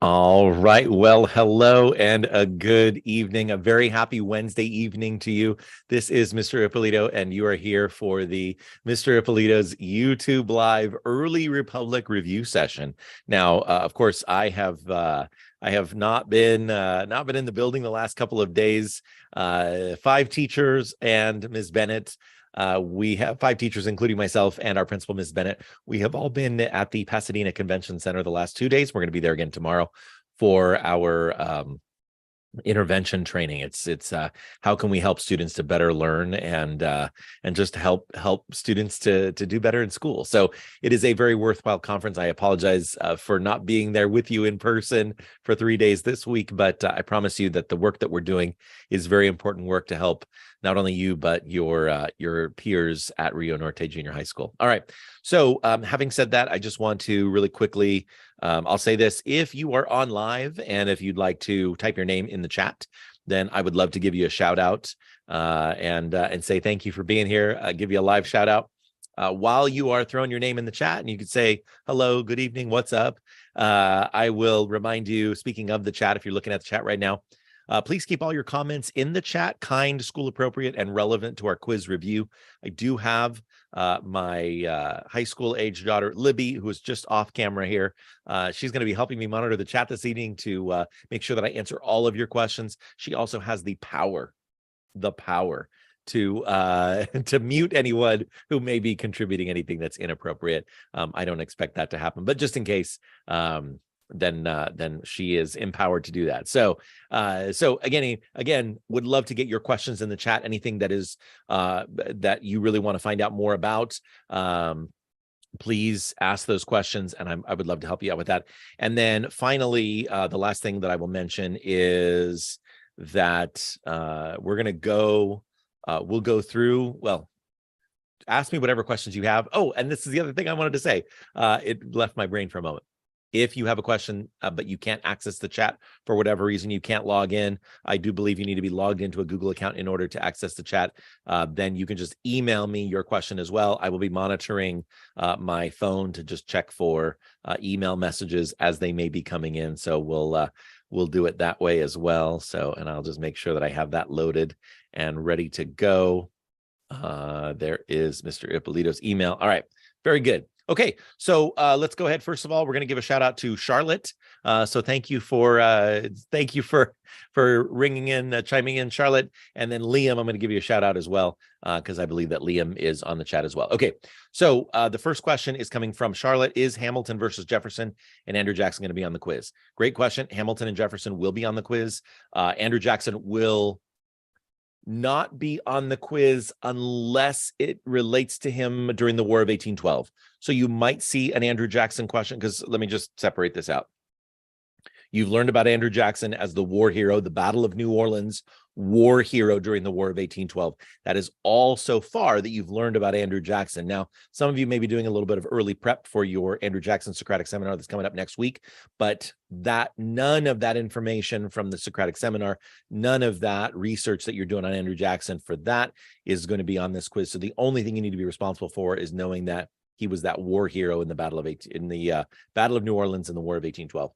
All right. Well, hello and a good evening. A very happy Wednesday evening to you. This is Mr. Ippolito, and you are here for the Mr. Ippolito's YouTube Live Early Republic review session. Now, of course, I have not been in the building the last couple of days. Five teachers and Ms. Bennett. We have five teachers, including myself and our principal, Ms. Bennett. We have all been at the Pasadena Convention Center the last 2 days. We're going to be there again tomorrow for our intervention training. It's how can we help students to better learn and just help students to do better in school. So it is a very worthwhile conference. I apologize for not being there with you in person for 3 days this week, but I promise you that the work that we're doing is very important work to help not only you but your peers at Rio Norte Junior High School. All right. So having said that, I just want to really quickly I'll say this: if you are on live and if you'd like to type your name in the chat, then I would love to give you a shout out and say thank you for being here. Give you a live shout out while you are throwing your name in the chat, and you could say hello, good evening, what's up. I will remind you, speaking of the chat, if you're looking at the chat right now, please keep all your comments in the chat, kind, school appropriate, and relevant to our quiz review. I do have my high school age daughter, Libby, who is just off camera here. She's going to be helping me monitor the chat this evening to make sure that I answer all of your questions. She also has the power to to mute anyone who may be contributing anything that's inappropriate. I don't expect that to happen, but just in case, then she is empowered to do that. So again, would love to get your questions in the chat. Anything that is that you really want to find out more about, please ask those questions, and I would love to help you out with that. And then finally, the last thing that I will mention is that we're going to go. We'll go through. Well, ask me whatever questions you have. Oh, and this is the other thing I wanted to say. It left my brain for a moment. If you have a question, but you can't access the chat for whatever reason, you can't log in, I do believe you need to be logged into a Google account in order to access the chat. Then you can just email me your question as well. I will be monitoring my phone to just check for email messages as they may be coming in. So we'll do it that way as well. So, and I'll just make sure that I have that loaded and ready to go. There is Mr. Ippolito's email. All right, very good. Okay, so let's go ahead. First of all, we're going to give a shout out to Charlotte. So thank you for ringing in, chiming in, Charlotte. And then Liam, I'm going to give you a shout out as well because I believe that Liam is on the chat as well. Okay, so the first question is coming from Charlotte: is Hamilton versus Jefferson and Andrew Jackson going to be on the quiz? Great question. Hamilton and Jefferson will be on the quiz. Andrew Jackson will not be on the quiz unless it relates to him during the War of 1812. So you might see an Andrew Jackson question, because let me just separate this out. You've learned about Andrew Jackson as the war hero, the Battle of New Orleans war hero during the War of 1812. That is all so far that you've learned about Andrew Jackson. Now, some of you may be doing a little bit of early prep for your Andrew Jackson Socratic seminar that's coming up next week, but none of that information from the Socratic seminar, none of that research that you're doing on Andrew Jackson for that is going to be on this quiz. So the only thing you need to be responsible for is knowing that he was that war hero in the Battle of New Orleans in the War of 1812.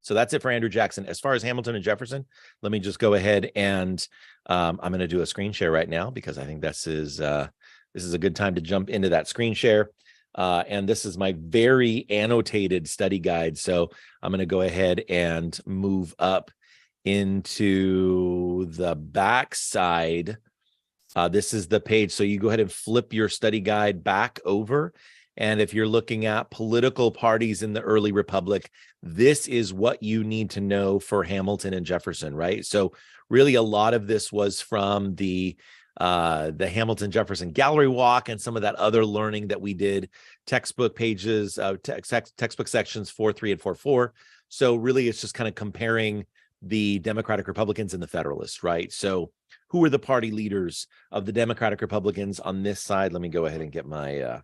So that's it for Andrew Jackson. As far as Hamilton and Jefferson, let me just go ahead and I'm going to do a screen share right now, because I think this is a good time to jump into that screen share. And this is my very annotated study guide. So I'm going to go ahead and move up into the back side. This is the page. So you go ahead and flip your study guide back over. And if you're looking at political parties in the early republic, this is what you need to know for Hamilton and Jefferson, right? So really a lot of this was from the Hamilton Jefferson gallery walk and some of that other learning that we did, textbook pages, textbook sections 4.3 and 4.4. So really it's just kind of comparing the Democratic Republicans and the Federalists, right? So who are the party leaders of the Democratic Republicans on this side? Let me go ahead and get my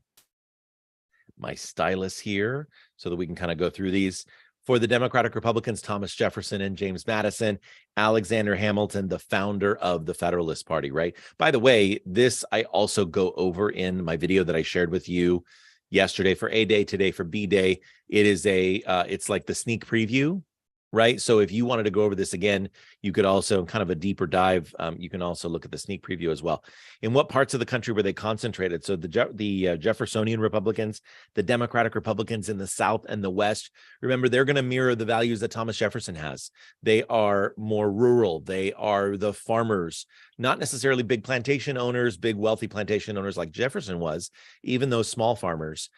my stylus here so that we can kind of go through these. For the Democratic Republicans, Thomas Jefferson and James Madison. Alexander Hamilton, the founder of the Federalist Party, right? By the way, this I also go over in my video that I shared with you yesterday for A Day, today for B Day. It is it's like the sneak preview right? So if you wanted to go over this again, you could also kind of a deeper dive. You can also look at the sneak preview as well. In what parts of the country were they concentrated? So the Jeffersonian Republicans, the Democratic Republicans in the South and the West. Remember, they're going to mirror the values that Thomas Jefferson has. They are more rural. They are the farmers, not necessarily big plantation owners, big wealthy plantation owners like Jefferson was. Even those small farmers,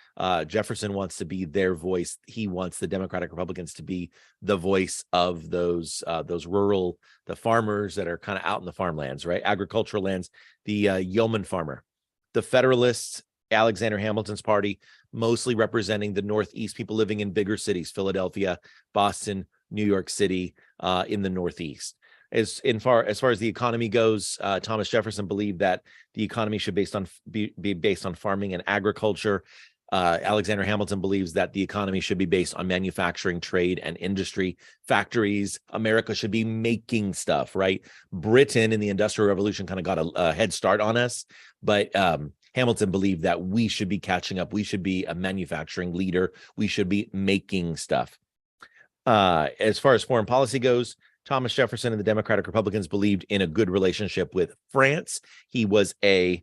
Jefferson wants to be their voice. He wants the Democratic Republicans to be the voice of those rural, the farmers that are kind of out in the farmlands, right? Agricultural lands, the yeoman farmer. The Federalists, Alexander Hamilton's party, mostly representing the Northeast, people living in bigger cities, Philadelphia, Boston, New York City, in the Northeast. As far as the economy goes, Thomas Jefferson believed that the economy should be based on farming and agriculture. Alexander Hamilton believes that the economy should be based on manufacturing, trade, and industry, factories. America should be making stuff, right? Britain in the Industrial Revolution kind of got a head start on us, but Hamilton believed that we should be catching up. We should be a manufacturing leader. We should be making stuff. As far as foreign policy goes, Thomas Jefferson and the Democratic Republicans believed in a good relationship with France. He was I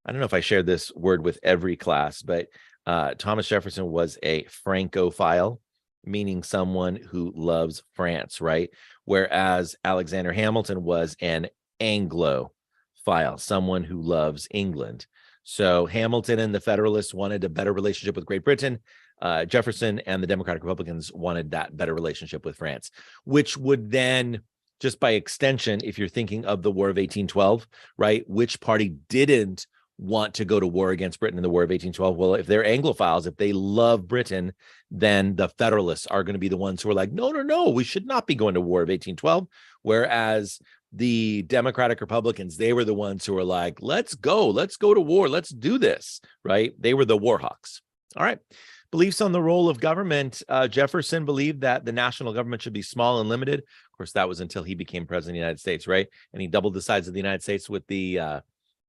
don't know if I shared this word with every class, but Thomas Jefferson was a Francophile, meaning someone who loves France, right? Whereas Alexander Hamilton was an Anglophile, someone who loves England. So Hamilton and the Federalists wanted a better relationship with Great Britain. Jefferson and the Democratic Republicans wanted that better relationship with France, which would then, just by extension, if you're thinking of the War of 1812, right, which party didn't want to go to war against Britain in the War of 1812? Well, if they're Anglophiles, if they love Britain, then the Federalists are going to be the ones who are like, no, we should not be going to war of 1812. Whereas the Democratic Republicans, they were the ones who were like, let's go to war. Let's do this, right? They were the war hawks. All right. Beliefs on the role of government. Jefferson believed that the national government should be small and limited. Of course, that was until he became president of the United States, right? And he doubled the size of the United States with the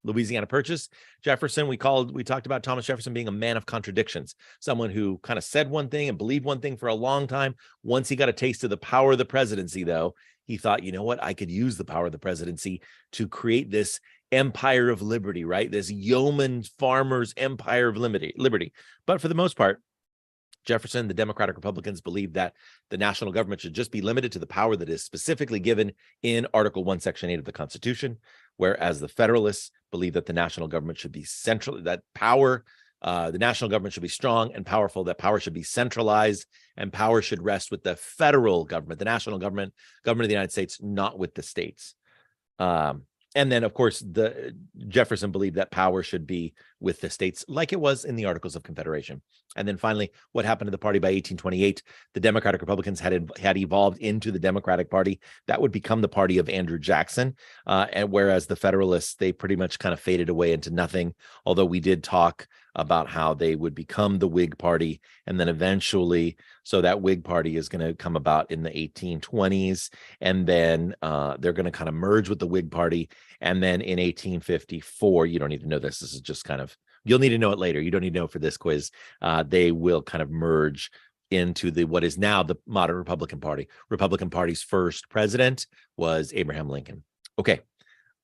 Louisiana Purchase. Jefferson, we talked about Thomas Jefferson being a man of contradictions, someone who kind of said one thing and believed one thing for a long time. Once he got a taste of the power of the presidency, though, he thought, you know what, I could use the power of the presidency to create this empire of liberty, right? This yeoman farmers empire of liberty. But for the most part, Jefferson, the Democratic Republicans believed that the national government should just be limited to the power that is specifically given in Article 1, Section 8 of the Constitution, whereas the Federalists believe that the national government should be central, that power, the national government should be strong and powerful, that power should be centralized, and power should rest with the federal government, the national government of the United States, not with the states. And then, of course, the Jefferson believed that power should be with the states, like it was in the Articles of Confederation. And then finally, what happened to the party by 1828? The Democratic Republicans had evolved into the Democratic Party. That would become the party of Andrew Jackson. And whereas the Federalists, they pretty much kind of faded away into nothing. Although we did talk about how they would become the Whig Party, and then eventually, so that Whig Party is going to come about in the 1820s, and then they're going to kind of merge with the Whig Party, and then in 1854, you don't need to know this. This is just kind of, you'll need to know it later. You don't need to know for this quiz. They will kind of merge into what is now the modern Republican Party. Republican Party's first president was Abraham Lincoln. Okay,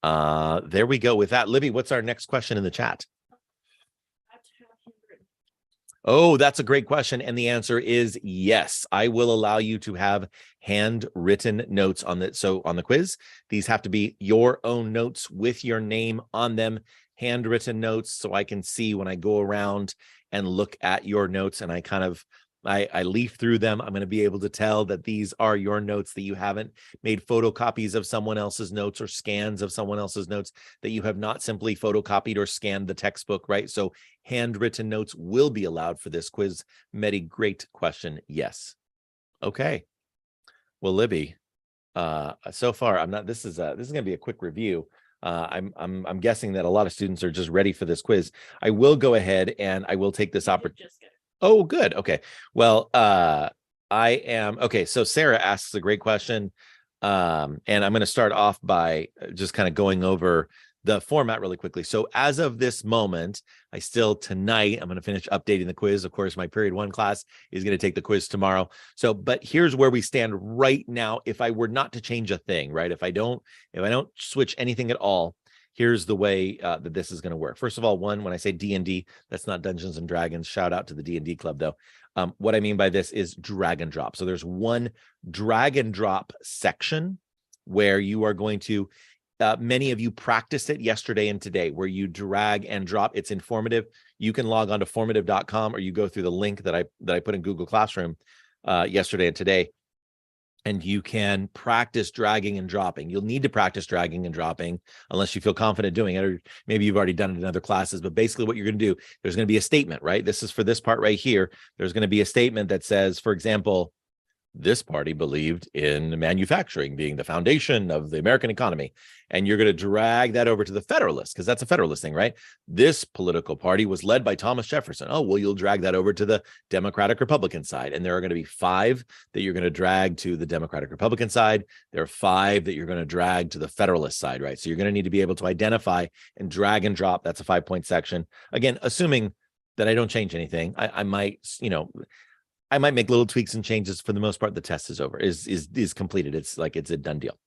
there we go with that. Libby, what's our next question in the chat? Oh, that's a great question. And the answer is yes. I will allow you to have handwritten notes on that. So on the quiz, these have to be your own notes with your name on them, handwritten notes, so I can see when I go around and look at your notes and I leaf through them. I'm going to be able to tell that these are your notes, that you haven't made photocopies of someone else's notes or scans of someone else's notes, that you have not simply photocopied or scanned the textbook, right? So handwritten notes will be allowed for this quiz. Mehdi, great question. Yes. Okay. Well, Libby, so far, this is going to be a quick review. I'm guessing that a lot of students are just ready for this quiz. I will go ahead and I will take this opportunity. Oh, good. Okay. Well, okay. So Sarah asks a great question. And I'm going to start off by just kind of going over the format really quickly. So as of this moment, tonight, I'm going to finish updating the quiz. Of course, my period 1 class is going to take the quiz tomorrow. So, but here's where we stand right now. If I were not to change a thing, right? If I don't switch anything at all, here's the way that this is going to work. First of all, when I say D&D, that's not Dungeons and Dragons. Shout out to the D&D club though. What I mean by this is drag and drop. So there's one drag and drop section where you are going to, many of you practiced it yesterday and today, where you drag and drop. It's informative. You can log on to formative.com, or you go through the link that I put in Google Classroom yesterday and today, and you can practice dragging and dropping. You'll need to practice dragging and dropping unless you feel confident doing it, or maybe you've already done it in other classes. But basically what you're going to do, there's going to be a statement, right? This is for this part right here. There's going to be a statement that says, for example, this party believed in manufacturing being the foundation of the American economy. And you're going to drag that over to the Federalist, because that's a Federalist thing, right? This political party was led by Thomas Jefferson. Oh, well, you'll drag that over to the Democratic Republican side. And there are going to be 5 that you're going to drag to the Democratic Republican side. There are 5 that you're going to drag to the Federalist side, right? So you're going to need to be able to identify and drag and drop. That's a 5-point section. Again, assuming that I don't change anything, I might, I might make little tweaks and changes. For the most part, the test is over, is completed. It's a done deal.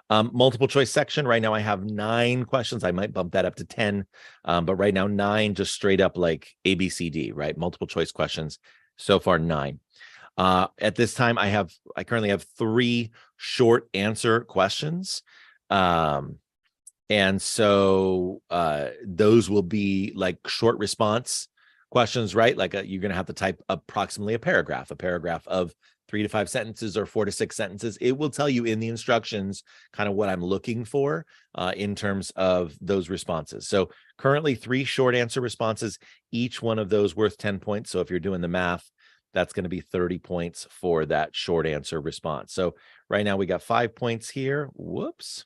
Multiple choice section. Right now I have 9 questions. I might bump that up to 10. But right now 9, just straight up like A, B, C, D, right? Multiple choice questions. So far 9. At this time, I currently have 3 short answer questions. And so those will be like short response questions, right? Like you're going to have to type approximately a paragraph of 3 to 5 sentences or 4 to 6 sentences. It will tell you in the instructions kind of what I'm looking for in terms of those responses. So currently 3 short answer responses, each one of those worth 10 points. So if you're doing the math, that's going to be 30 points for that short answer response. So right now we got 5 points here. Whoops.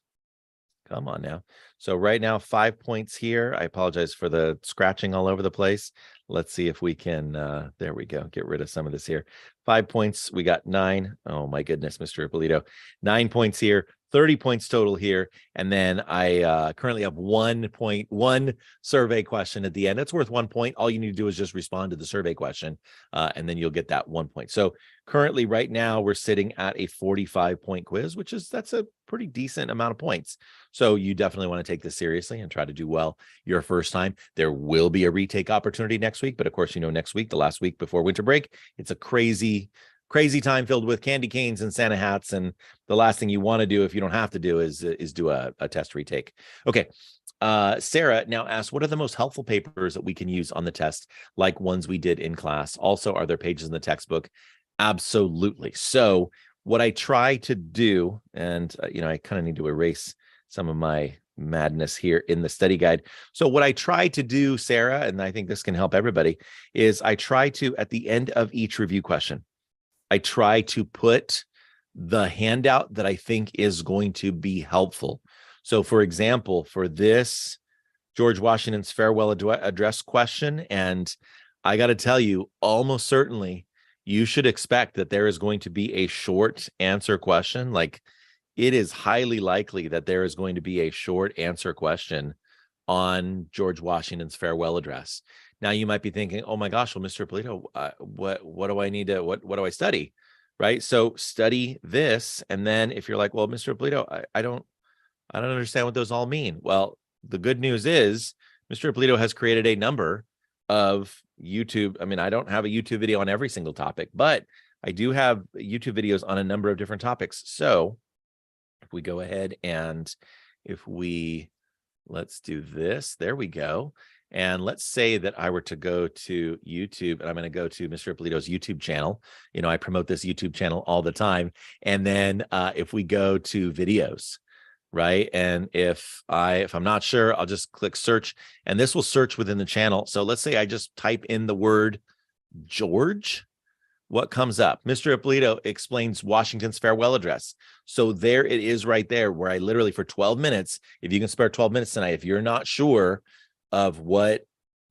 Come on now. So right now, 5 points here. I apologize for the scratching all over the place. Let's see if we can, there we go, get rid of some of this here. 5 points, we got 9. Oh my goodness, Mr. Ippolito. 9 points here, 30 points total here. And then I currently have 1.1 survey question at the end. It's worth 1 point. All you need to do is just respond to the survey question, and then you'll get that 1 point. So currently right now we're sitting at a 45-point quiz, that's a pretty decent amount of points. So you definitely want to take this seriously and try to do well your first time. There will be a retake opportunity next week, but of course, next week, the last week before winter break, it's a crazy time filled with candy canes and Santa hats. And the last thing you want to do, if you don't have to do, is do a test retake. Okay. Sarah now asks, what are the most helpful papers that we can use on the test, like ones we did in class? Also, are there pages in the textbook? Absolutely. So what I try to do, and I kind of need to erase some of my madness here in the study guide. So what I try to do, Sarah, and I think this can help everybody, is I try to, at the end of each review question, I try to put the handout that I think is going to be helpful. So for example, for this George Washington's farewell address question, and I got to tell you, almost certainly you should expect that there is going to be a short answer question. Like, it is highly likely that there is going to be a short answer question on George Washington's farewell address. Now you might be thinking, oh my gosh, well, Mr. Ippolito, what do I need to, what do I study? Right? So study this. And then if you're like, well, Mr. Ippolito, I don't understand what those all mean. Well, the good news is Mr. Ippolito has created a number of YouTube. I mean, I don't have a YouTube video on every single topic, but I do have YouTube videos on a number of different topics. So if we go ahead and let's do this, there we go. And let's say that I were to go to YouTube, and I'm going to go to Mr. Ippolito's YouTube channel. I promote this YouTube channel all the time. And then if we go to videos, right? And if I'm not sure, I'll just click search, and this will search within the channel. So let's say I just type in the word George. What comes up? Mr. Ippolito explains Washington's farewell address. So there it is right there, where I literally, for 12 minutes, if you can spare 12 minutes tonight, if you're not sure of what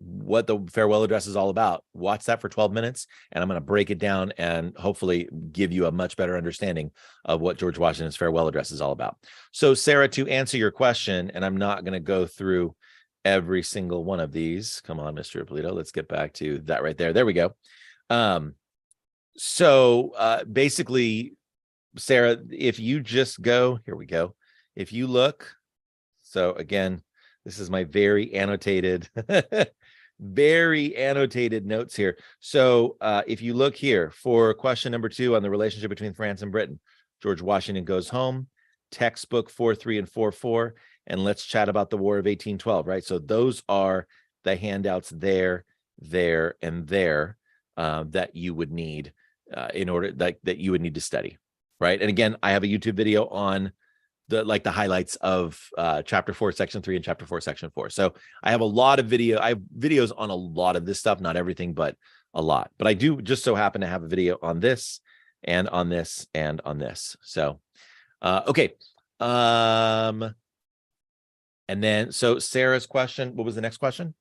what the farewell address is all about. Watch that for 12 minutes, and I'm going to break it down and hopefully give you a much better understanding of what George Washington's farewell address is all about. So, Sarah, to answer your question, and I'm not going to go through every single one of these. Come on, Mr. Ippolito. Let's get back to that right there. There we go. Basically, Sarah, if you just go, here we go. If you look, so again, this is my very annotated, very annotated notes here. So if you look here for question number 2 on the relationship between France and Britain, George Washington goes home, textbook 4.3 and 4.4, and let's chat about the War of 1812, right? So those are the handouts there, and there that you would need in order that you would need to study, right? And again, I have a YouTube video on the highlights of chapter 4 section 3 and chapter 4 section 4. So I have a lot of I have videos on a lot of this stuff, not everything, but a lot. But I do just so happen to have a video on this and on this and on this. So okay. And then so Sarah's question, what was the next question?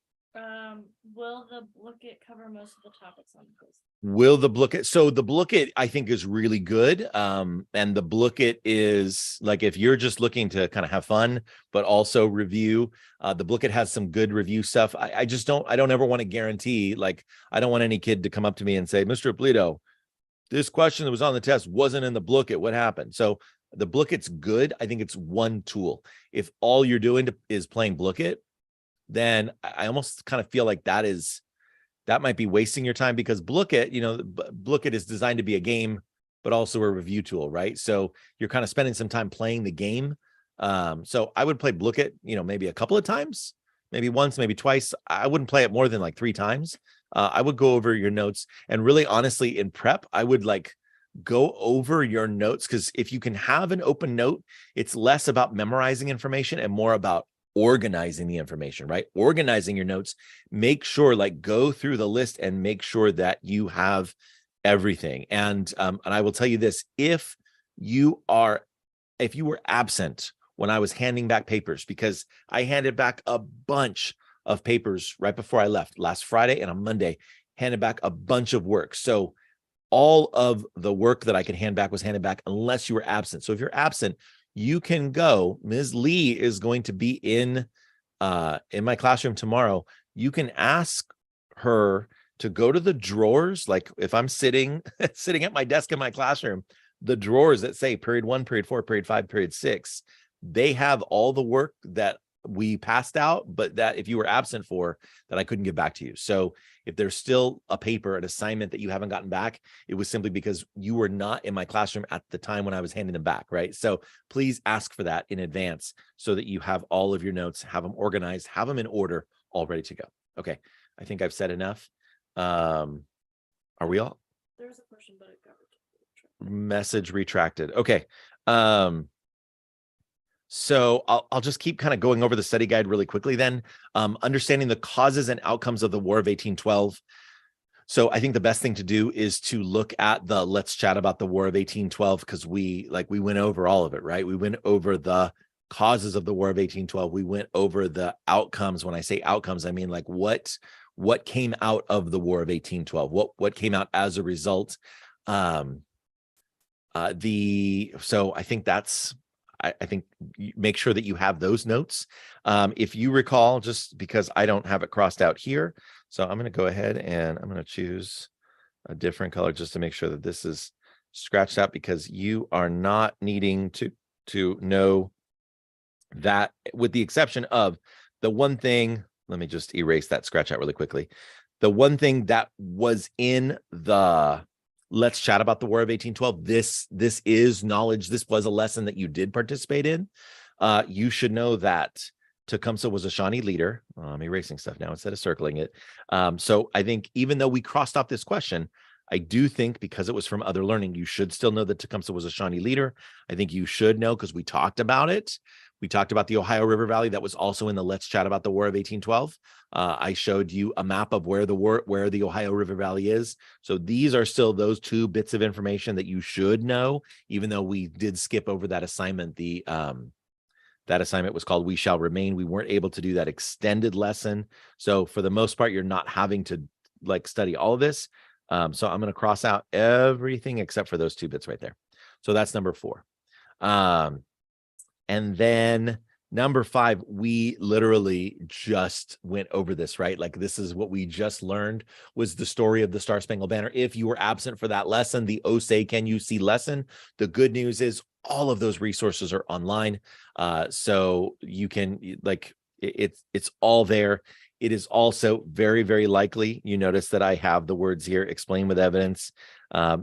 Will the booklet cover most of the topics on the quiz? Will the booklet? So the booklet I think is really good. And the booklet is like, if you're just looking to kind of have fun, but also review, the booklet has some good review stuff. I don't ever want to guarantee, like, I don't want any kid to come up to me and say, Mr. Ippolito, this question that was on the test wasn't in the booklet. What happened? So the booklet's good. I think it's one tool. If all you're doing is playing booklet, then I almost kind of feel like that might be wasting your time, because booklet is designed to be a game, but also a review tool, right? So you're kind of spending some time playing the game. So I would play booklet, maybe a couple of times, maybe once, maybe twice. I wouldn't play it more than like 3 times. I would go over your notes, and really, honestly, in prep, I would go over your notes, because if you can have an open note, it's less about memorizing information and more about organizing the information, right? Organizing your notes. Make sure, go through the list and make sure that you have everything. And I will tell you this: if you were absent when I was handing back papers, because I handed back a bunch of papers right before I left last Friday, and on Monday handed back a bunch of work. So all of the work that I could hand back was handed back unless you were absent. So if you're absent, you can go. Ms. Lee is going to be in my classroom tomorrow. You can ask her to go to the drawers. Like if I'm sitting at my desk in my classroom, the drawers that say period 1, period 4, period 5, period 6, they have all the work that we passed out, but that if you were absent for, that I couldn't give back to you. So if there's still a paper, an assignment that you haven't gotten back, it was simply because you were not in my classroom at the time when I was handing them back, right? So please ask for that in advance so that you have all of your notes, have them organized, have them in order, all ready to go. Okay, I think I've said enough. Are we all? There's a question, but it got retracted. Message retracted. Okay. So I'll just keep kind of going over the study guide really quickly then. Understanding the causes and outcomes of the War of 1812. So I think the best thing to do is to look at let's chat about the War of 1812, because we went over all of it, right? We went over the causes of the War of 1812. We went over the outcomes. When I say outcomes, I mean what came out of the War of 1812, what came out as a result. So I think I think make sure that you have those notes. If you recall, just because I don't have it crossed out here, so I'm going to go ahead and I'm going to choose a different color just to make sure that this is scratched out, because you are not needing to know that, with the exception of the one thing. Let me just erase that scratch out really quickly. The one thing that was in the let's chat about the War of 1812. This is knowledge. This was a lesson that you did participate in. You should know that Tecumseh was a Shawnee leader. I'm erasing stuff now instead of circling it. So I think even though we crossed off this question, I do think because it was from other learning, you should still know that Tecumseh was a Shawnee leader. I think you should know because we talked about it. We talked about the Ohio River Valley. That was also in the Let's Chat About the War of 1812. I showed you a map of where the Ohio River Valley is. So these are still those 2 bits of information that you should know, even though we did skip over that assignment, the That assignment was called We Shall Remain. We weren't able to do that extended lesson. So for the most part, you're not having to like study all of this. So I'm going to cross out everything except for those 2 bits right there. So that's number 4. And then number 5, we literally just went over this, right? Like this is what we just learned was the story of the Star Spangled Banner. If you were absent for that lesson, the Oh Say Can You See lesson, the good news is all of those resources are online. So you can like, it's all there. It is also very, very likely. You notice that I have the words here, explain with evidence,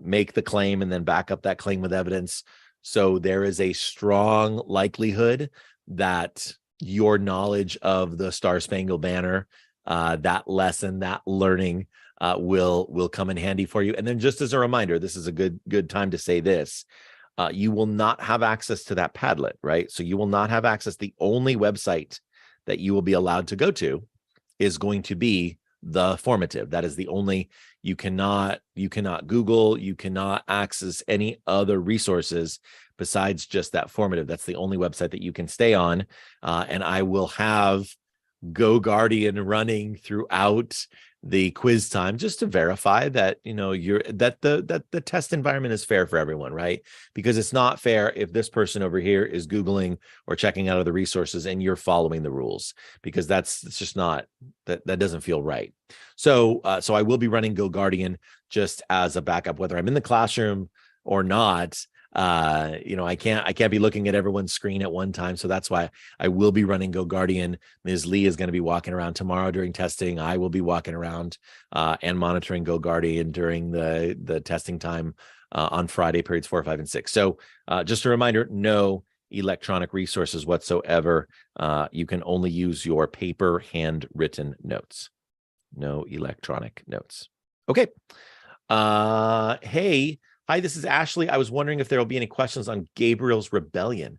make the claim, and then back up that claim with evidence. So there is a strong likelihood that your knowledge of the Star Spangled Banner, that lesson, that learning will come in handy for you. And then just as a reminder, this is a good time to say this. You will not have access to that Padlet, right? So you will not have access. The only website that you will be allowed to go to is going to be the formative. That is the only, you cannot Google, you cannot access any other resources besides just that formative. That's the only website that you can stay on. And I will have Go Guardian running throughout the quiz time just to verify that the test environment is fair for everyone, right? Because it's not fair if this person over here is Googling or checking out other resources and you're following the rules, because it's just not, that doesn't feel right. So I will be running Go Guardian just as a backup, whether I'm in the classroom or not. I can't be looking at everyone's screen at one time. So that's why I will be running Go Guardian. Ms. Lee is going to be walking around tomorrow during testing. I will be walking around and monitoring Go Guardian during the testing time on Friday, periods 4, 5, and 6. So just a reminder, no electronic resources whatsoever. You can only use your paper handwritten notes. No electronic notes. Okay. Hey. Hi, this is Ashley. I was wondering if there will be any questions on Gabriel's rebellion.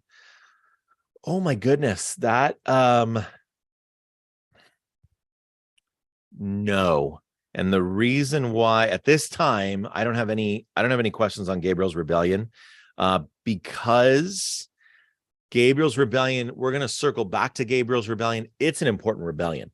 Oh my goodness, that no. And the reason why at this time I don't have any questions on Gabriel's rebellion, because Gabriel's rebellion, we're going to circle back to Gabriel's rebellion. It's an important rebellion,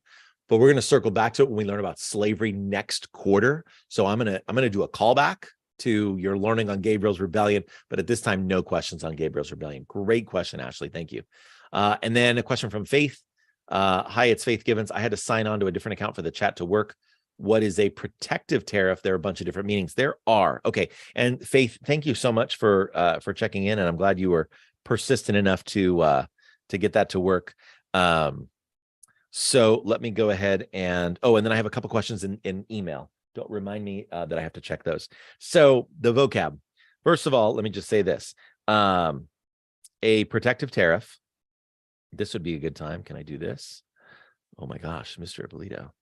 but we're going to circle back to it when we learn about slavery next quarter. So I'm going to do a callback to your learning on Gabriel's rebellion, but at this time, no questions on Gabriel's rebellion. Great question, Ashley. Thank you. And then a question from Faith. Hi, it's Faith Givens. I had to sign on to a different account for the chat to work. What is a protective tariff? There are a bunch of different meanings. There are. Okay. And Faith, thank you so much for checking in. And I'm glad you were persistent enough to get that to work. So let me go ahead and then I have a couple questions in email. Don't remind me that I have to check those. So the vocab, first of all, let me just say this. A protective tariff. This would be a good time. Can I do this? Oh my gosh, Mr. Ippolito.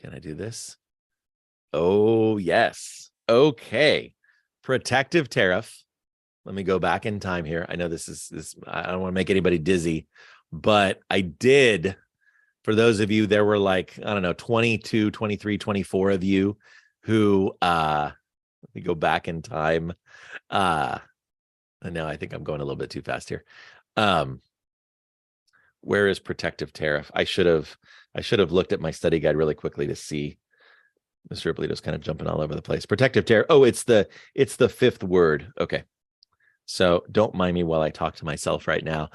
Can I do this? Oh, yes. Okay. Protective tariff. Let me go back in time here. I know this. I don't want to make anybody dizzy, but I did. For those of you, there were like, I don't know, 22, 23, 24 of you who, let me go back in time. No, I think I'm going a little bit too fast here. Where is protective tariff? I should have looked at my study guide really quickly to see. Mr. Ippolito's kind of jumping all over the place. Protective tariff. Oh, it's the 5th word. Okay. So don't mind me while I talk to myself right now.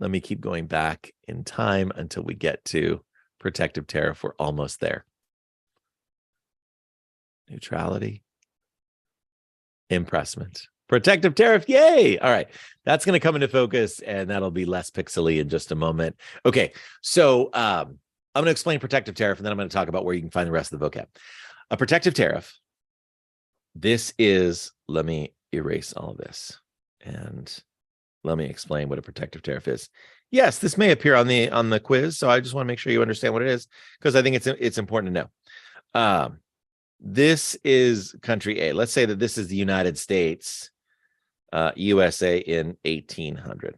Let me keep going back in time until we get to protective tariff. We're almost there. Neutrality. Impressment. Protective tariff. Yay. All right. That's going to come into focus and that'll be less pixely in just a moment. Okay. So I'm going to explain protective tariff and then I'm going to talk about where you can find the rest of the vocab. A protective tariff. This is, let me erase all of this and let me explain what a protective tariff is. Yes, this may appear on the quiz, so I just want to make sure you understand what it is because I think it's important to know. This is country A. Let's say that this is the United States, USA in 1800.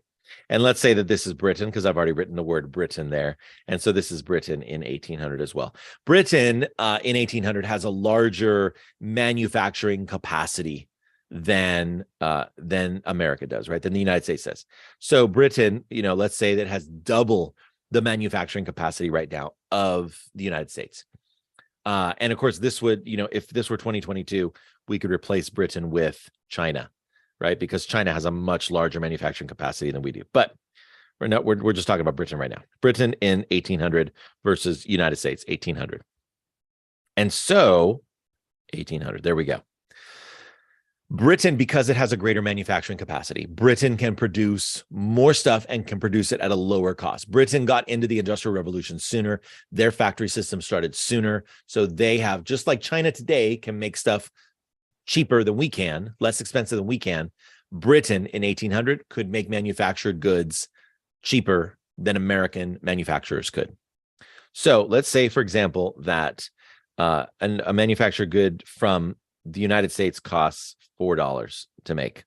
And let's say that this is Britain because I've already written the word Britain there. And so this is Britain in 1800 as well. Britain in 1800 has a larger manufacturing capacity than America does, right? Than the United States does. So Britain, let's say that has double the manufacturing capacity right now of the United States. And of course, this would, if this were 2022, we could replace Britain with China, right? Because China has a much larger manufacturing capacity than we do. But we're just talking about Britain right now. Britain in 1800 versus United States 1800. And so 1800, there we go. Britain, because it has a greater manufacturing capacity, Britain can produce more stuff and can produce it at a lower cost. Britain got into the Industrial Revolution sooner. Their factory system started sooner. So they have, just like China today can make stuff cheaper than we can, less expensive than we can, Britain in 1800 could make manufactured goods cheaper than American manufacturers could. So let's say, for example, that a manufactured good from the United States costs $4 to make.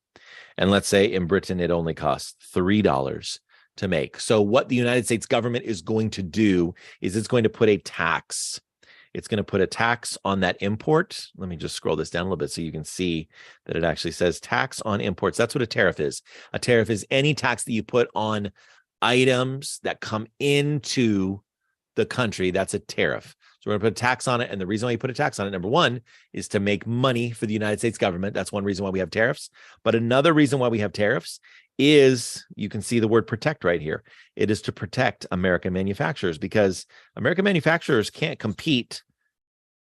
And let's say in Britain, it only costs $3 to make. So what the United States government is going to do is it's going to put a tax. It's going to put a tax on that import. Let me just scroll this down a little bit so you can see that it actually says tax on imports. That's what a tariff is. A tariff is any tax that you put on items that come into the country. That's a tariff. So we're going to put a tax on it. And the reason why you put a tax on it, number one, is to make money for the United States government. That's one reason why we have tariffs. But another reason why we have tariffs is, you can see the word protect right here. It is to protect American manufacturers, because American manufacturers can't compete.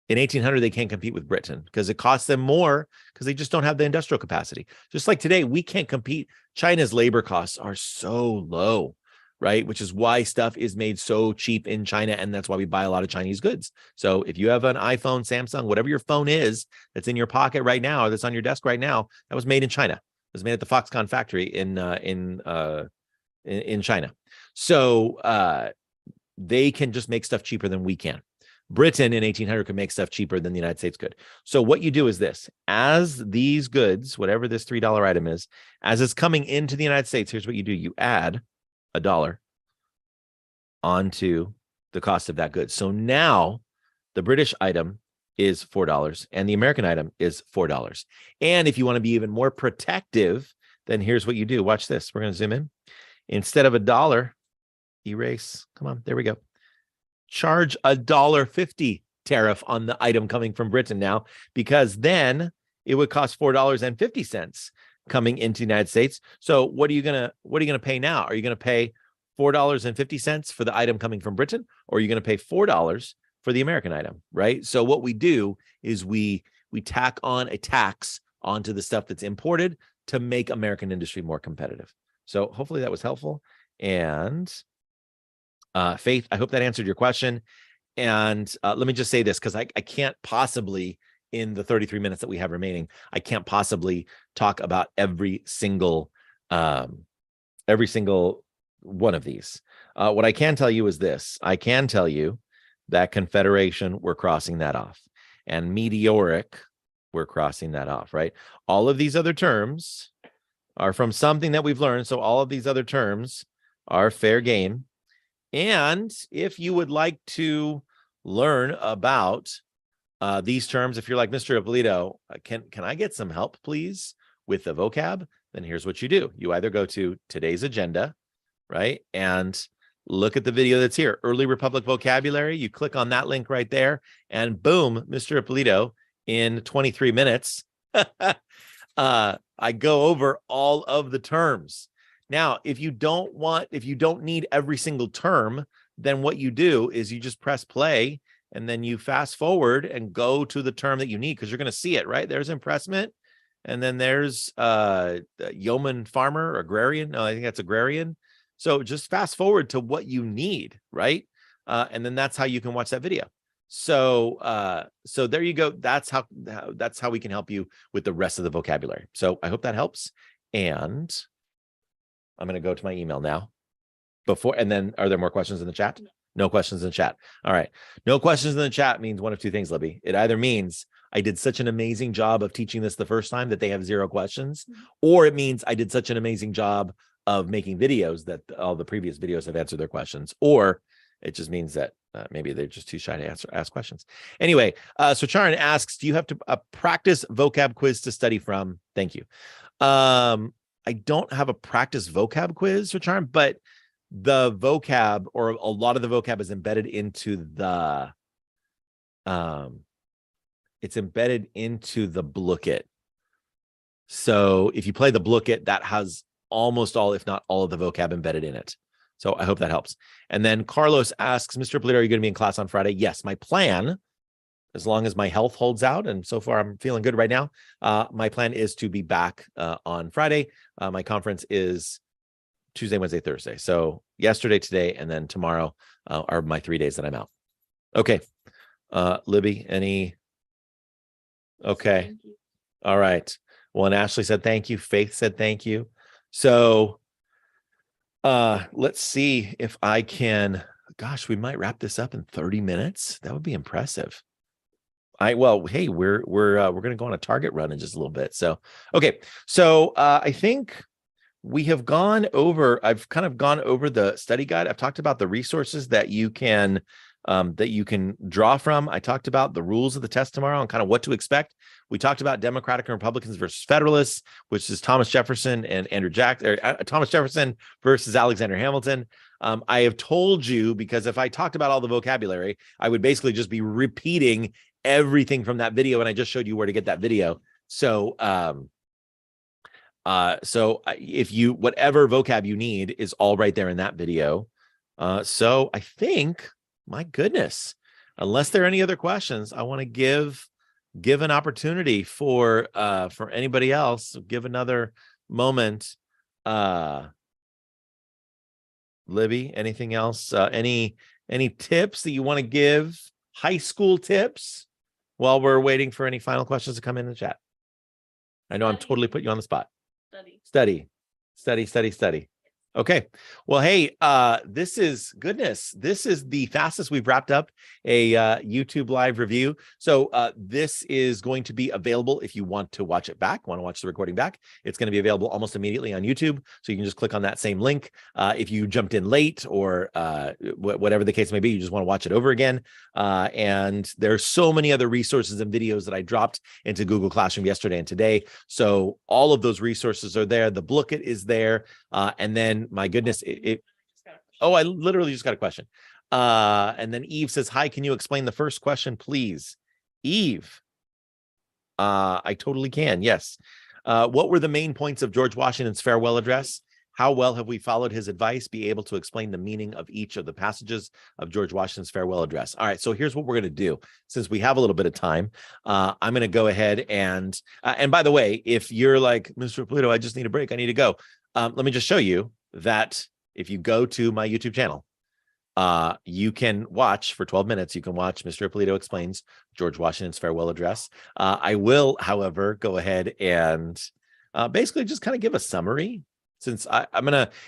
In 1800, they can't compete with Britain because it costs them more because they just don't have the industrial capacity. Just like today, we can't compete. China's labor costs are so low, right? Which is why stuff is made so cheap in China. And that's why we buy a lot of Chinese goods. So if you have an iPhone, Samsung, whatever your phone is that's in your pocket right now, or that's on your desk right now, that was made in China. It was made at the Foxconn factory in China. So they can just make stuff cheaper than we can. Britain in 1800 could make stuff cheaper than the United States could. So what you do is this: as these goods, whatever this $3 item is, as it's coming into the United States, here's what you do. You add $1 onto the cost of that good. So now the British item is $4 and the American item is $4. And if you want to be even more protective, then here's what you do. Watch this. We're going to zoom in. Instead of $1, erase. Come on, there we go. Charge $1.50 tariff on the item coming from Britain now, because then it would cost $4.50 coming into the United States. So what are you gonna pay now? Are you gonna pay $4.50 for the item coming from Britain, or are you gonna pay $4 for the American item, right? So what we do is we tack on a tax onto the stuff that's imported to make American industry more competitive. So hopefully that was helpful. And Faith, I hope that answered your question. And let me just say this, because I can't possibly, in the 33 minutes that we have remaining, I can't possibly talk about every single one of these. What I can tell you is this. I can tell you that Confederation, we're crossing that off. And meteoric, we're crossing that off, right? All of these other terms are from something that we've learned. So all of these other terms are fair game. And if you would like to learn about these terms, if you're like, Mr. Ippolito, can I get some help, please, with the vocab? Then here's what you do. You either go to today's agenda, right, and look at the video that's here, Early Republic Vocabulary. You click on that link right there, and boom, Mr. Ippolito, in 23 minutes, I go over all of the terms. Now, if you don't need every single term, then what you do is you just press play and then you fast forward and go to the term that you need, because you're going to see it, right? There's impressment. And then there's yeoman, farmer, agrarian. No, I think that's agrarian. So just fast forward to what you need, right? And then that's how you can watch that video. So so there you go. That's how we can help you with the rest of the vocabulary. So I hope that helps. And I'm going to go to my email now. And then, are there more questions in the chat? No questions in the chat. All right. No questions in the chat means one of two things, Libby. It either means I did such an amazing job of teaching this the first time that they have 0 questions, or it means I did such an amazing job of making videos that all the previous videos have answered their questions, or It just means that maybe they're just too shy to ask questions. Anyway, so Charan asks, do you have to practice vocab quiz to study from? Thank you. I don't have a practice vocab quiz for Charan, but the vocab, or a lot of the vocab, is embedded into the it's embedded into the Blooket. So if you play the Blooket, that has almost all, if not all, of the vocab embedded in it. So I hope that helps. And then Carlos asks, Mr. Ippolito, are you going to be in class on Friday? Yes, my plan, as long as my health holds out, and so far I'm feeling good right now, my plan is to be back on Friday. My conference is Tuesday, Wednesday, Thursday. So yesterday, today, and then tomorrow are my 3 days that I'm out. Okay. Libby, any? Okay. All right. Well, and Ashley said thank you. Faith said thank you. So let's see if I can, gosh, we might wrap this up in 30 minutes. That would be impressive. Well, hey, we're going to go on a target run in just a little bit. So, okay. So I think we have gone over, I've kind of gone over the study guide. I've talked about the resources that you can draw from. I talked about the rules of the test tomorrow and kind of what to expect. We talked about Democratic and Republicans versus Federalists, which is Thomas Jefferson and Andrew Jackson, or Thomas Jefferson versus Alexander Hamilton. I have told you, because if I talked about all the vocabulary, I would basically just be repeating everything from that video, and I just showed you where to get that video. So if you, whatever vocab you need is all right there in that video. So I think, my goodness, unless there are any other questions, I want to give an opportunity for anybody else. Give another moment. Libby, anything else? Any tips that you want to give? High school tips while we're waiting for any final questions to come in the chat. I know I'm totally putting you on the spot. Study. Okay. Well, hey, this is the fastest we've wrapped up a YouTube live review. So this is going to be available if you want to watch it back, want to watch the recording back. It's going to be available almost immediately on YouTube. So you can just click on that same link. If you jumped in late, or whatever the case may be, you just want to watch it over again. And there's so many other resources and videos that I dropped into Google Classroom yesterday and today. So all of those resources are there. The Blooket is there. And then, my goodness, I literally just got a question. And then Eve says, hi, can you explain the first question, please? Eve, I totally can. Yes. What were the main points of George Washington's farewell address? How well have we followed his advice? Be able to explain the meaning of each of the passages of George Washington's farewell address. All right, so here's what we're going to do. Since we have a little bit of time, I'm going to go ahead and by the way, if you're like, Mr. Ippolito, I just need a break, I need to go. Let me just show you that if you go to my YouTube channel, you can watch for 12 minutes. You can watch Mr. Ippolito Explains George Washington's Farewell Address. I will, however, go ahead and basically just kind of give a summary, since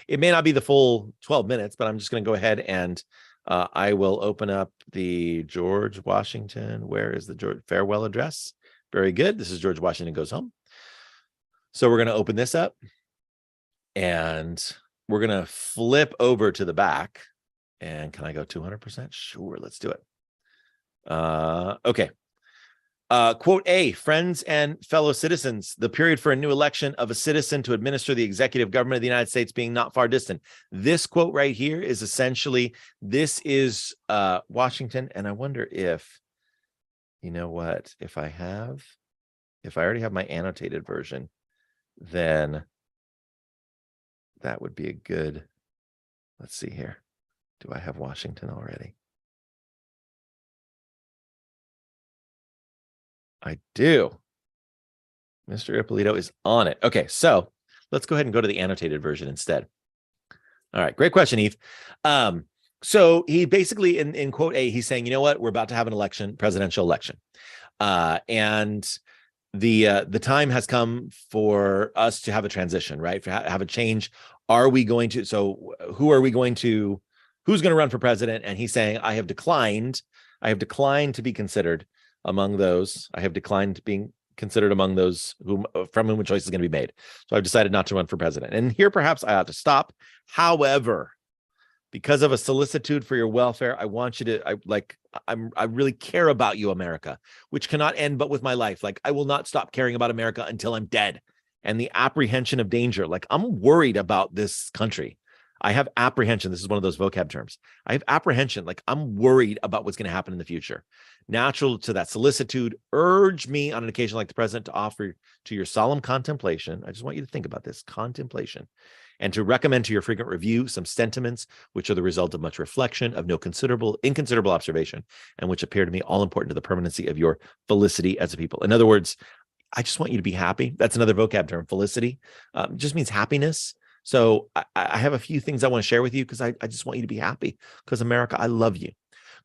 it may not be the full 12 minutes, but I'm just going to go ahead and I will open up the George Washington. Where is the George Farewell Address? Very good. This is George Washington Goes Home. So we're going to open this up, and we're going to flip over to the back. And can I go 200%? Sure, let's do it. Okay. Quote A, friends and fellow citizens, the period for a new election of a citizen to administer the executive government of the United States being not far distant. This quote right here is essentially, this is Washington. And I wonder if, you know what, if I already have my annotated version, then that would be a good, let's see here. Do I have Washington already? I do. Mr. Ippolito is on it. Okay, so let's go ahead and go to the annotated version instead. All right, great question, Eve. So he basically, in quote A, he's saying, you know what, we're about to have an election, presidential election. And the time has come for us to have a transition, right? For have a change. Are we going to, so who's going to run for president? And he's saying, I have declined to be considered among those. I have declined being considered among those from whom a choice is going to be made. So I've decided not to run for president. And here perhaps I ought to stop. However, Because of a solicitude for your welfare, I want you to, I really care about you, America, which cannot end but with my life. Like, I will not stop caring about America until I'm dead. And the apprehension of danger. Like, I'm worried about this country. I have apprehension. This is one of those vocab terms. I have apprehension. Like, I'm worried about what's going to happen in the future. Natural to that solicitude, urge me on an occasion like the president to offer to your solemn contemplation. I just want you to think about this contemplation, and to recommend to your frequent review some sentiments which are the result of much reflection, of no inconsiderable observation, and which appear to me all important to the permanency of your felicity as a people. In other words, I just want you to be happy. That's another vocab term, felicity. Just means happiness. So I have a few things I want to share with you because I just want you to be happy because America, I love you.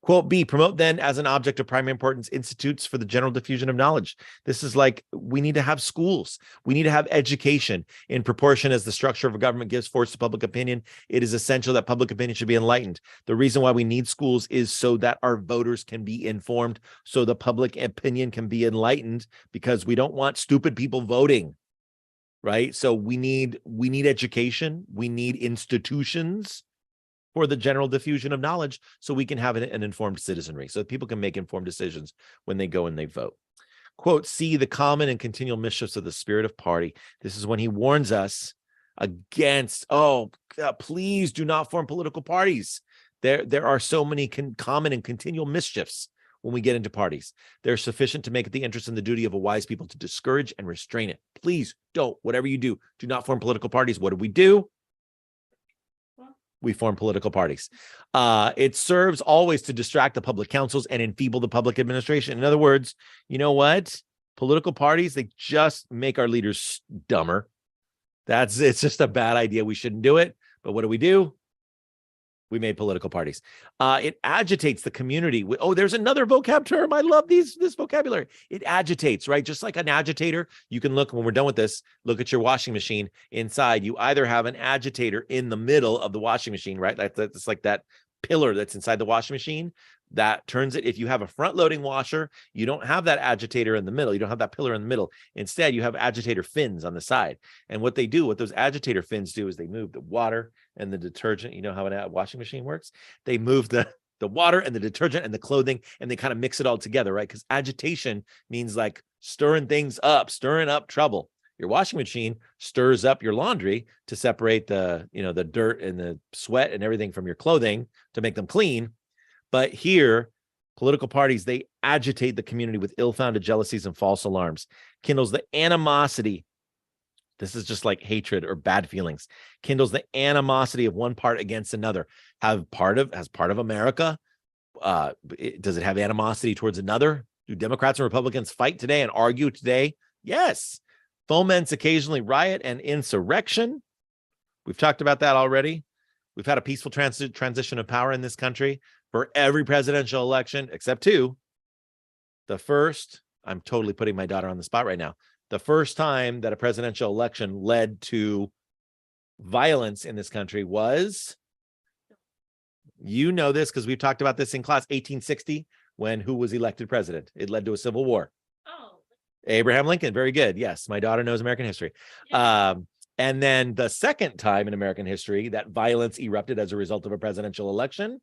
Quote B, promote then as an object of primary importance institutes for the general diffusion of knowledge. This is like, we need to have schools. We need to have education in proportion as the structure of a government gives force to public opinion. It is essential that public opinion should be enlightened. The reason why we need schools is so that our voters can be informed, so the public opinion can be enlightened, because we don't want stupid people voting, right? So we need education. We need institutions for the general diffusion of knowledge, so we can have an informed citizenry, so that people can make informed decisions when they go and they vote. Quote, see the common and continual mischiefs of the spirit of party. This is when he warns us against, please do not form political parties. There are so many common and continual mischiefs when we get into parties. They're sufficient to make it the interest and the duty of a wise people to discourage and restrain it. Please don't, whatever you do not form political parties. What do? We form political parties. It serves always to distract the public councils and enfeeble the public administration. In other words, you know what? Political parties, they just make our leaders dumber. It's just a bad idea. We shouldn't do it. But what do? We made political parties. It agitates the community. There's another vocab term. I love this vocabulary. It agitates, right? Just like an agitator. You can look, when we're done with this, look at your washing machine. Inside, you either have an agitator in the middle of the washing machine, right? That's like that pillar that's inside the washing machine that turns it. If you have a front-loading washer, you don't have that agitator in the middle. You don't have that pillar in the middle. Instead, you have agitator fins on the side. And what those agitator fins do is they move the water and the detergent. You know how a washing machine works? They move the water and the detergent and the clothing, and they kind of mix it all together, right? Because agitation means like stirring things up, stirring up trouble. Your washing machine stirs up your laundry to separate the dirt and the sweat and everything from your clothing to make them clean. But here, political parties, they agitate the community with ill-founded jealousies and false alarms, kindles the animosity. This is just like hatred or bad feelings, kindles the animosity of one part against another. Has part of America, does it have animosity towards another? Do Democrats and Republicans fight today and argue today? Yes. Foments occasionally riot and insurrection. We've talked about that already. We've had a peaceful transition of power in this country for every presidential election, except two. The first, I'm totally putting my daughter on the spot right now. The first time that a presidential election led to violence in this country was, you know this because we've talked about this in class, 1860, when who was elected president? It led to a civil war. Oh. Abraham Lincoln. Very good. Yes, my daughter knows American history. Yeah. And then the second time in American history that violence erupted as a result of a presidential election,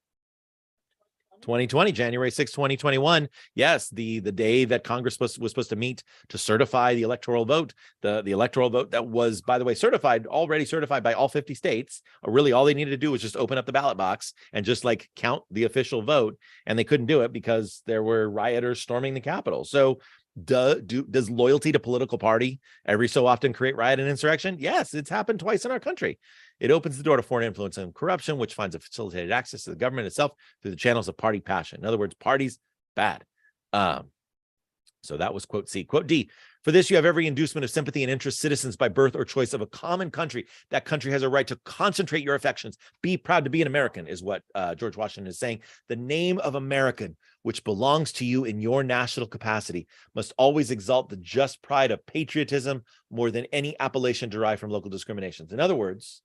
2020, January 6, 2021. Yes, the day that Congress was supposed to meet to certify the electoral vote, the electoral vote that was, by the way, already certified by all 50 states. Really, all they needed to do was just open up the ballot box and just like count the official vote. And they couldn't do it because there were rioters storming the Capitol. So does loyalty to political party every so often create riot and insurrection? Yes, it's happened twice in our country. It opens the door to foreign influence and corruption, which finds a facilitated access to the government itself through the channels of party passion. In other words, parties, bad. So that was quote C. Quote D, for this you have every inducement of sympathy and interest, citizens by birth or choice of a common country. That country has a right to concentrate your affections. Be proud to be an American is what George Washington is saying. The name of American, which belongs to you in your national capacity, must always exalt the just pride of patriotism more than any appellation derived from local discriminations. In other words,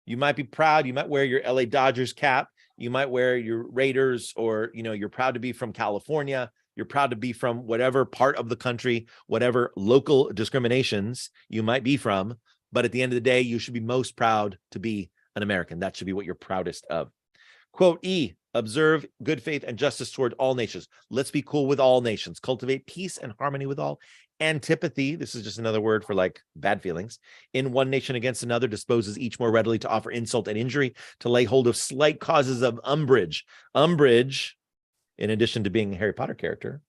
you might be proud, you might wear your LA Dodgers cap, you might wear your Raiders, or you're proud to be from California, you're proud to be from whatever part of the country, whatever local discriminations you might be from, but at the end of the day, you should be most proud to be an American. That should be what you're proudest of. Quote E, observe good faith and justice toward all nations. Let's be cool with all nations. Cultivate peace and harmony with all. Antipathy, this is just another word for like bad feelings. In one nation against another disposes each more readily to offer insult and injury, to lay hold of slight causes of umbrage. Umbrage, in addition to being a Harry Potter character,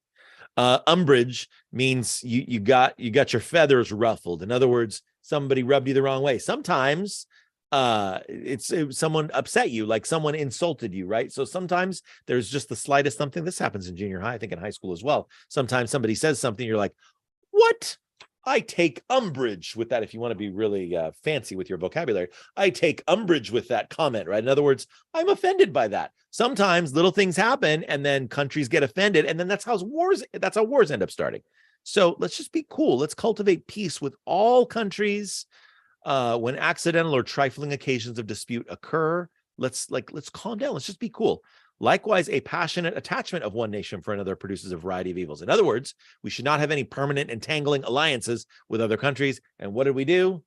umbrage means you got your feathers ruffled. In other words, somebody rubbed you the wrong way. Sometimes it's someone upset you, like someone insulted you, right? So sometimes there's just the slightest something. This happens in junior high, I think in high school as well. Sometimes somebody says something, you're like, what? I take umbrage with that. If you want to be really fancy with your vocabulary, I take umbrage with that comment, right? In other words, I'm offended by that. Sometimes little things happen and then countries get offended, and then that's how wars end up starting. So let's just be cool. Let's cultivate peace with all countries. When accidental or trifling occasions of dispute occur, let's calm down. Let's just be cool. Likewise, a passionate attachment of one nation for another produces a variety of evils. In other words, we should not have any permanent entangling alliances with other countries. And what did we do?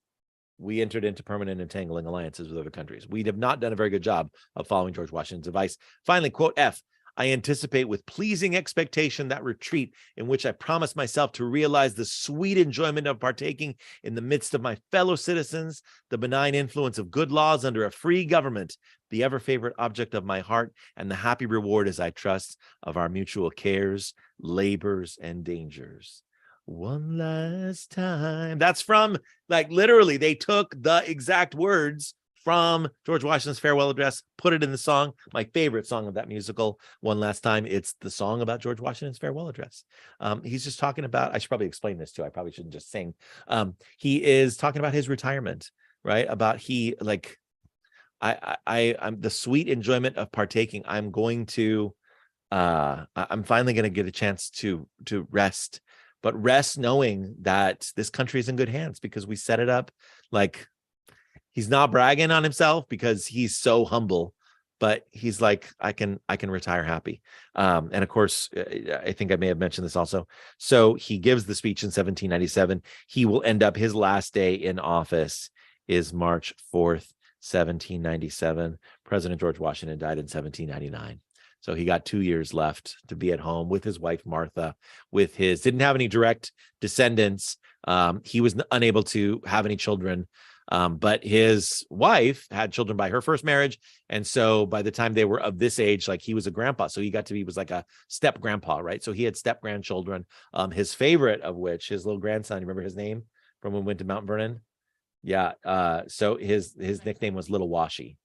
We entered into permanent entangling alliances with other countries. We have not done a very good job of following George Washington's advice. Finally, quote F, I anticipate with pleasing expectation that retreat in which I promise myself to realize the sweet enjoyment of partaking in the midst of my fellow citizens, the benign influence of good laws under a free government, the ever favorite object of my heart, and the happy reward, as I trust, of our mutual cares, labors, and dangers. One last time. That's from, like, literally, they took the exact words from George Washington's farewell address, put it in the song, my favorite song of that musical, One Last Time. It's the song about George Washington's farewell address. He's just talking about, I should probably explain this too. I probably shouldn't just sing. He is talking about his retirement, right? About I'm the sweet enjoyment of partaking. I'm finally going to get a chance to rest, but rest knowing that this country is in good hands because we set it up. Like, he's not bragging on himself because he's so humble, but he's like, I can retire happy. And of course, I think I may have mentioned this also. So he gives the speech in 1797. He will end up, his last day in office is March 4th, 1797. President George Washington died in 1799. So he got 2 years left to be at home with his wife, Martha, didn't have any direct descendants. He was unable to have any children. But his wife had children by her first marriage. And so by the time they were of this age, like, he was a grandpa. So he was like a step grandpa, right? So he had step grandchildren. His favorite of which, his little grandson, you remember his name from when we went to Mount Vernon? Yeah. So his nickname was Little Washy.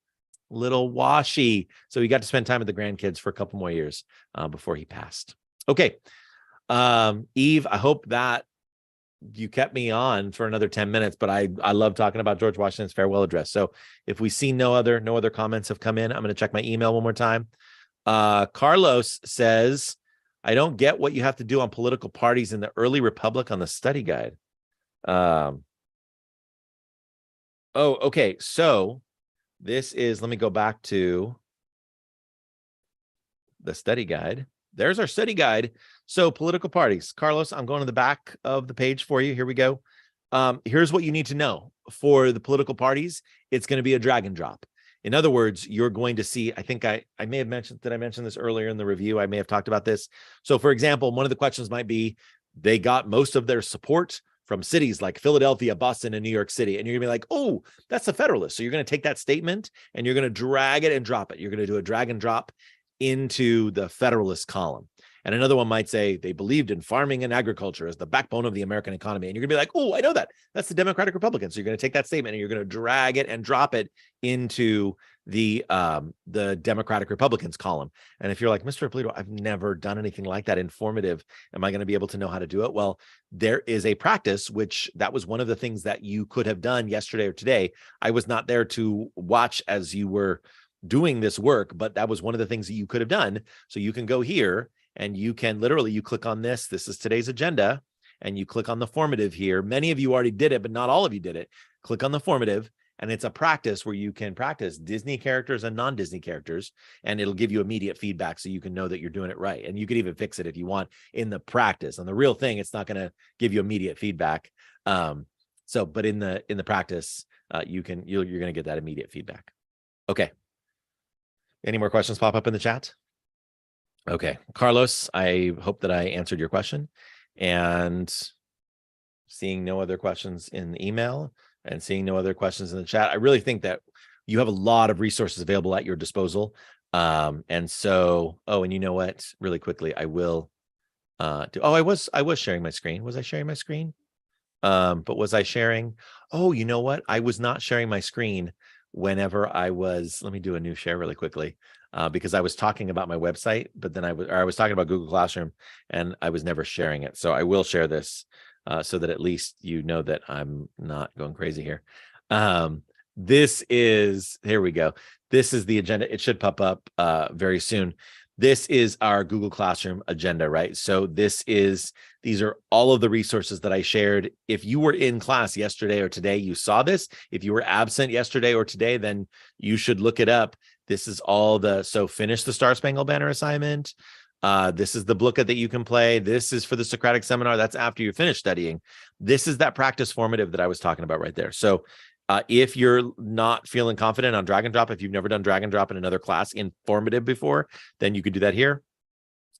Little Washy. So he got to spend time with the grandkids for a couple more years before he passed. Okay. Eve, I hope that you kept me on for another 10 minutes, but I love talking about George Washington's farewell address. So if we see no other comments have come in, I'm going to check my email one more time. Carlos says, I don't get what you have to do on political parties in the early republic on the study guide. Okay. So this is, let me go back to the study guide. There's our study guide. So political parties, Carlos, I'm going to the back of the page for you. Here we go. Here's what you need to know for the political parties. It's going to be a drag and drop. In other words, you're going to see, I think I may have mentioned, did I mention this earlier in the review? I may have talked about this. So for example, one of the questions might be, they got most of their support from cities like Philadelphia, Boston, and New York City. And you're gonna be like, oh, that's the Federalist. So you're going to take that statement and you're going to drag it and drop it. You're going to do a drag and drop into the Federalist column. And another one might say they believed in farming and agriculture as the backbone of the American economy. And you're gonna be like, oh, I know that. That's the Democratic Republican. So you're gonna take that statement and you're gonna drag it and drop it into the Democratic Republicans column. And if you're like, Mr. Ippolito, I've never done anything like that informative, am I gonna be able to know how to do it? Well, there is a practice, which that was one of the things that you could have done yesterday or today. I was not there to watch as you were doing this work, but that was one of the things that you could have done. So you can go here and you can literally, you click on this. This is today's agenda. And you click on the formative here. Many of you already did it, but not all of you did it. Click on the formative. And it's a practice where you can practice Disney characters and non-Disney characters. And it'll give you immediate feedback so you can know that you're doing it right. And you could even fix it if you want in the practice. On the real thing, it's not going to give you immediate feedback. But in the practice, you're going to get that immediate feedback. Okay. Any more questions pop up in the chat? Okay, Carlos, I hope that I answered your question, and seeing no other questions in the email and seeing no other questions in the chat, I really think that you have a lot of resources available at your disposal. And so, and you know what, really quickly, I will I was sharing my screen. Was I sharing my screen? But was I sharing? Oh, you know what? I was not sharing my screen whenever I was, let me do a new share really quickly, because I was talking about my website, but then I was talking about Google Classroom and I was never sharing it. So I will share this so that at least you know that I'm not going crazy here. Here we go. This is the agenda. It should pop up very soon. This is our Google Classroom agenda, right? So these are all of the resources that I shared. If you were in class yesterday or today, you saw this. If you were absent yesterday or today, then you should look it up. This is so finish the Star Spangled Banner assignment. This is the booklet that you can play. This is for the Socratic seminar. That's after you finish studying. This is that practice formative that I was talking about right there. So if you're not feeling confident on drag and drop, if you've never done drag and drop in another class in formative before, then you could do that here.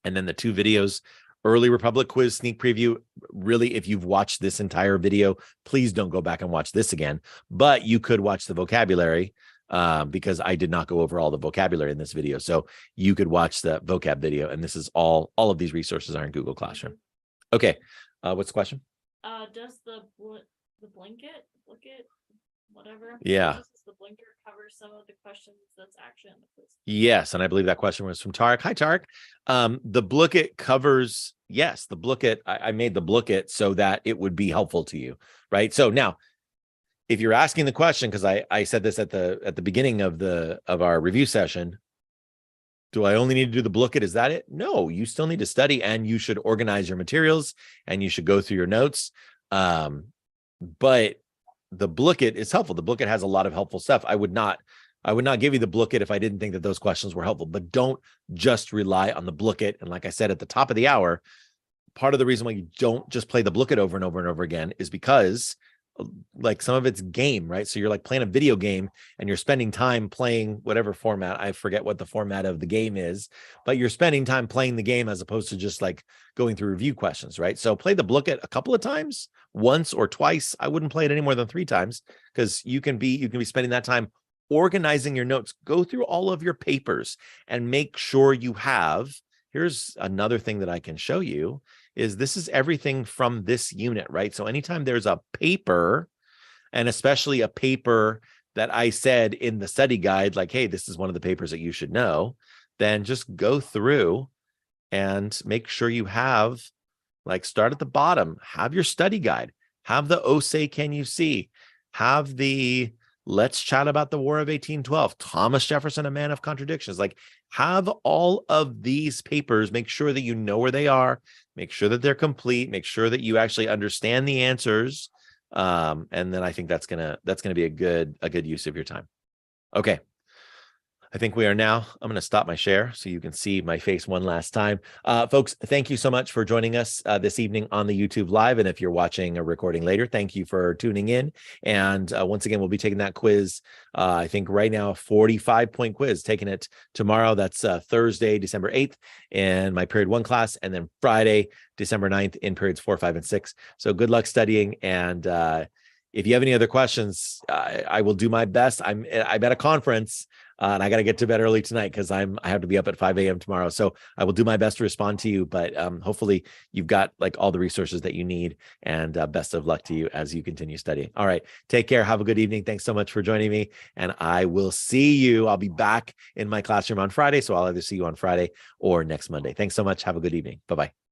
And then the 2 videos, Early Republic quiz sneak preview. Really, if you've watched this entire video, please don't go back and watch this again. But you could watch the vocabulary because I did not go over all the vocabulary in this video. So you could watch the vocab video. And this is all of these resources are in Google Classroom. Okay. What's the question? Does the blanket, whatever. Yeah. Does the blinker cover some of the questions that's actually on the quiz? Yes, and I believe that question was from Tarek. Hi, Tarek. The booklet covers, yes, the booklet. I made the booklet so that it would be helpful to you, right? So now, if you're asking the question, because I said this at the beginning of our review session, do I only need to do the booklet? Is that it? No, you still need to study, and you should organize your materials, and you should go through your notes. But the booklet is helpful. The booklet has a lot of helpful stuff. I would not give you the booklet if I didn't think that those questions were helpful, but don't just rely on the booklet. And like I said at the top of the hour, part of the reason why you don't just play the booklet over and over and over again is because like some of it's game, right? So you're like playing a video game and you're spending time playing whatever format. I forget what the format of the game is, but you're spending time playing the game as opposed to just like going through review questions, right? So play the booklet a couple of times, once or twice. I wouldn't play it any more than 3 times because you can be spending that time organizing your notes. Go through all of your papers and make sure you have. Here's another thing that I can show you is this is everything from this unit, right? So anytime there's a paper, and especially a paper that I said in the study guide, like, hey, this is one of the papers that you should know, then just go through and make sure you have, like, start at the bottom, have your study guide, have the Oh Say Can You See, have the Let's Chat About the War of 1812, Thomas Jefferson, A Man of Contradictions. Like, have all of these papers, make sure that you know where they are, make sure that they're complete, make sure that you actually understand the answers. And then I think that's gonna be a good use of your time. Okay. I think we are now. I'm going to stop my share so you can see my face one last time. Folks, thank you so much for joining us this evening on the YouTube Live. And if you're watching a recording later, thank you for tuning in. And once again, we'll be taking that quiz. I think right now, 45-point quiz, taking it tomorrow. That's Thursday, December 8th in my period 1 class, and then Friday, December 9th in periods 4, 5, and 6. So good luck studying. And if you have any other questions, I will do my best. I'm at a conference. And I got to get to bed early tonight because I have to be up at 5 a.m. tomorrow. So I will do my best to respond to you, but hopefully you've got like all the resources that you need, and best of luck to you as you continue studying. All right. Take care. Have a good evening. Thanks so much for joining me. And I will see you. I'll be back in my classroom on Friday. So I'll either see you on Friday or next Monday. Thanks so much. Have a good evening. Bye-bye.